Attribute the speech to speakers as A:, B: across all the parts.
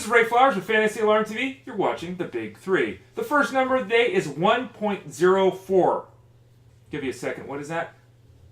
A: is Ray Flowers with Fantasy Alarm TV. You're watching the Big Three. The first number of the day is 1.04. Give you a second. What is that?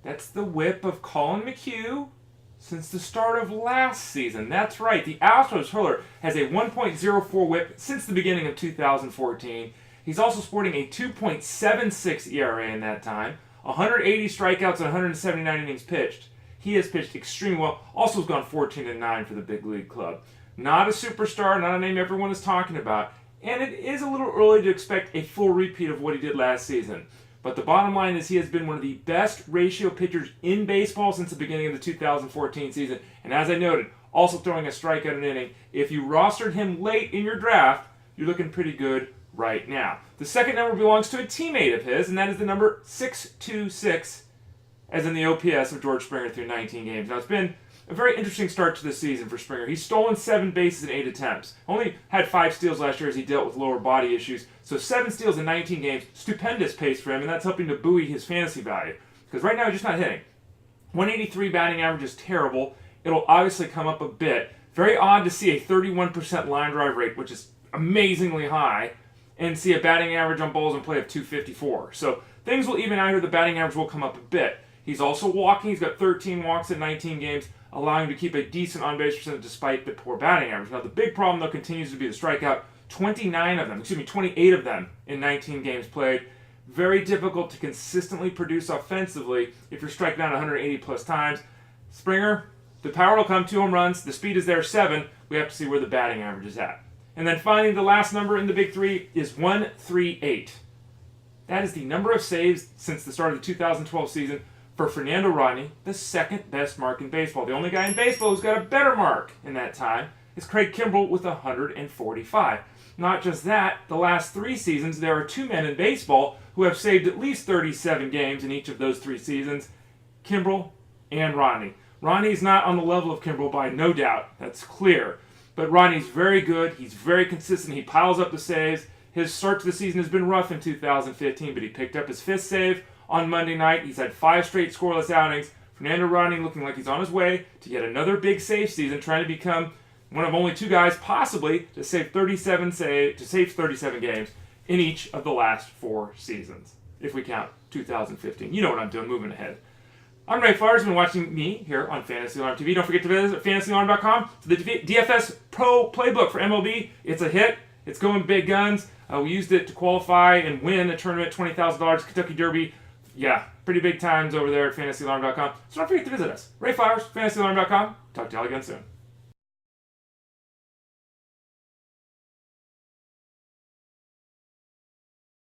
A: That's the whip of Colin McHugh since the start of last season. That's right. The Astros hurler has a 1.04 whip since the beginning of 2014. He's also sporting a 2.76 ERA in that time, 180 strikeouts and 179 innings pitched. He has pitched extremely well. Also has gone 14-9 for the big league club. Not a superstar, not a name everyone is talking about, and it is a little early to expect a full repeat of what he did last season. But the bottom line is he has been one of the best ratio pitchers in baseball since the beginning of the 2014 season. And as I noted, also throwing a strikeout an inning. If you rostered him late in your draft, you're looking pretty good right now. The second number belongs to a teammate of his, and that is the number 626, as in the OPS of George Springer through 19 games. Now, it's been a very interesting start to the season for Springer. He's stolen 7 bases in 8 attempts. Only had 5 steals last year as he dealt with lower body issues. So 7 steals in 19 games, stupendous pace for him, and that's helping to buoy his fantasy value. Because right now he's just not hitting. 183 batting average is terrible. It'll obviously come up a bit. Very odd to see a 31% line drive rate, which is amazingly high, and see a batting average on balls in play of 254. So things will even out here. The batting average will come up a bit. He's also walking. He's got 13 walks in 19 games, allowing him to keep a decent on-base percentage despite the poor batting average. Now, the big problem, though, continues to be the strikeout. 28 of them in 19 games played. Very difficult to consistently produce offensively if you're striking out 180 plus times. Springer, the power will come, 2 home runs. The speed is there, 7. We have to see where the batting average is at. And then finally, the last number in the Big Three is 138. That is the number of saves since the start of the 2012 season for Fernando Rodney, the second best mark in baseball. The only guy in baseball who's got a better mark in that time is Craig Kimbrel with 145. Not just that, the last 3 seasons, there are 2 men in baseball who have saved at least 37 games in each of those 3 seasons, Kimbrel and Rodney. Rodney's not on the level of Kimbrel by no doubt, that's clear. But Rodney's very good, he's very consistent, he piles up the saves. His start to the season has been rough in 2015, but he picked up his 5th save on Monday night. He's had 5 straight scoreless outings. Fernando Rodney looking like he's on his way to yet another big save season, trying to become one of only 2 guys possibly to save 37 games in each of the last 4 seasons, if we count 2015. You know what I'm doing, moving ahead. I'm Ray Flowers. You've been watching me here on Fantasy Alarm TV. Don't forget to visit fantasyalarm.com for the DFS Pro Playbook for MLB. It's a hit. It's going big guns. We used it to qualify and win a tournament, $20,000 Kentucky Derby. Yeah, pretty big times over there at fantasyalarm.com. So don't forget to visit us. Ray Flowers, fantasyalarm.com. Talk to y'all again soon.